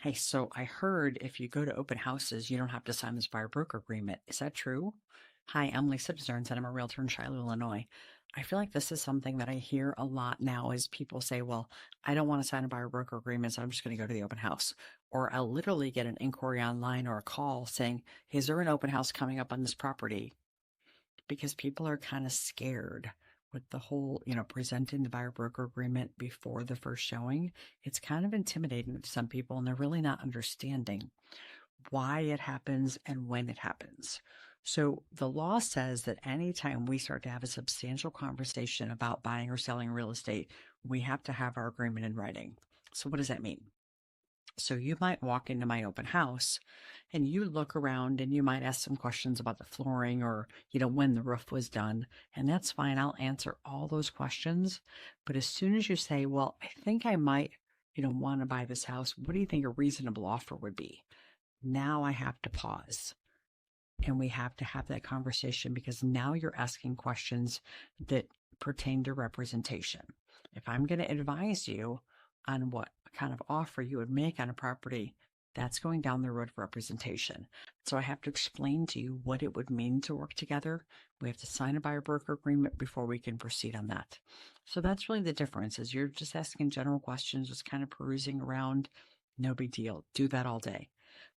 Hey, so I heard if you go to open houses, you don't have to sign this buyer broker agreement. Is that true? Hi, I'm Lisa Stearns, and I'm a realtor in Shiloh, Illinois. I feel like this is something that I hear a lot now is people say, well, I don't want to sign a buyer broker agreement, so I'm just going to go to the open house. Or I'll literally get an inquiry online or a call saying, hey, is there an open house coming up on this property? Because people are kind of scared with the whole, presenting the buyer broker agreement before the first showing. It's kind of intimidating to some people, and they're really not understanding why it happens and when it happens. So the law says that anytime we start to have a substantial conversation about buying or selling real estate, we have to have our agreement in writing. So what does that mean? So you might walk into my open house and you look around and you might ask some questions about the flooring or, when the roof was done. And that's fine. I'll answer all those questions. But as soon as you say, well, I think I might, want to buy this house, what do you think a reasonable offer would be? Now I have to pause and we have to have that conversation because now you're asking questions that pertain to representation. If I'm going to advise you on what kind of offer you would make on a property, that's going down the road of representation. So I have to explain to you what it would mean to work together. We have to sign a buyer broker agreement before we can proceed on that. So that's really the difference is you're just asking general questions, just kind of perusing around. No big deal. Do that all day.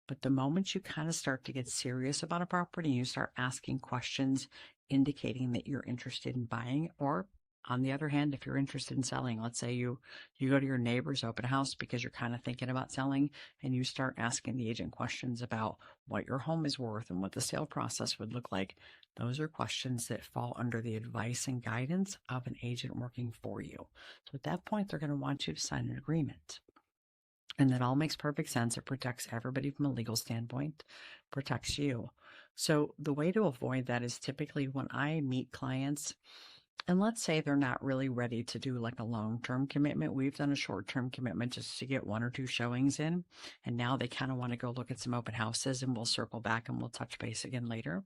But the moment you kind of start to get serious about a property, you start asking questions indicating that you're interested in buying, or on the other hand, if you're interested in selling, let's say you go to your neighbor's open house because you're kind of thinking about selling, and you start asking the agent questions about what your home is worth and what the sale process would look like. Those are questions that fall under the advice and guidance of an agent working for you. So at that point, they're going to want you to sign an agreement. And that all makes perfect sense. It protects everybody from a legal standpoint, protects you. So the way to avoid that is typically when I meet clients, and let's say they're not really ready to do like a long-term commitment. We've done a short-term commitment just to get 1 or 2 showings in. And now they kind of want to go look at some open houses, and we'll circle back and we'll touch base again later.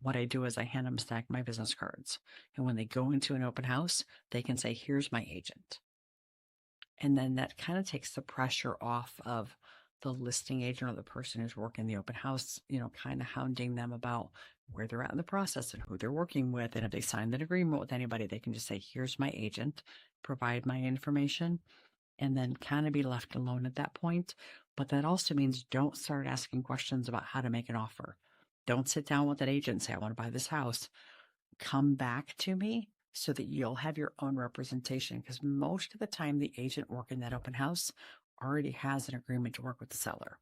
What I do is I hand them stack my business cards. And when they go into an open house, they can say, here's my agent. And then that kind of takes the pressure off of the listing agent or the person who's working the open house, kind of hounding them about where they're at in the process and who they're working with. And if they sign that agreement with anybody, they can just say, here's my agent, provide my information, and then kind of be left alone at that point. But that also means don't start asking questions about how to make an offer. Don't sit down with that agent and say, I want to buy this house. Come back to me so that you'll have your own representation, because most of the time the agent working that open house already has an agreement to work with the seller.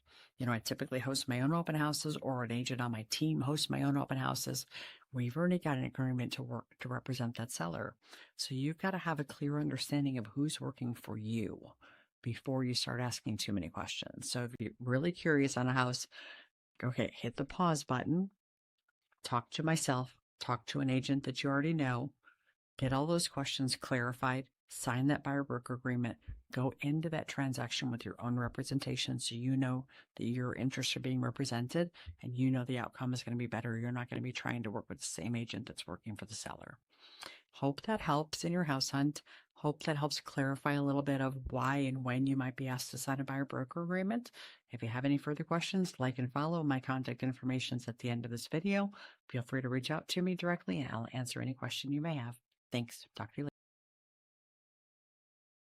I typically host my own open houses, or an agent on my team hosts my own open houses. We've already got an agreement to work to represent that seller. So you've got to have a clear understanding of who's working for you before you start asking too many questions. So if you're really curious on a house, okay, hit the pause button, talk to myself, talk to an agent that you already know, get all those questions clarified, sign that buyer broker agreement, go into that transaction with your own representation so you know that your interests are being represented and you know the outcome is going to be better. You're not going to be trying to work with the same agent that's working for the seller. Hope that helps in your house hunt. Hope that helps clarify a little bit of why and when you might be asked to sign a buyer broker agreement. If you have any further questions, like and follow. My contact information is at the end of this video. Feel free to reach out to me directly and I'll answer any question you may have. Thanks. Talk to you later.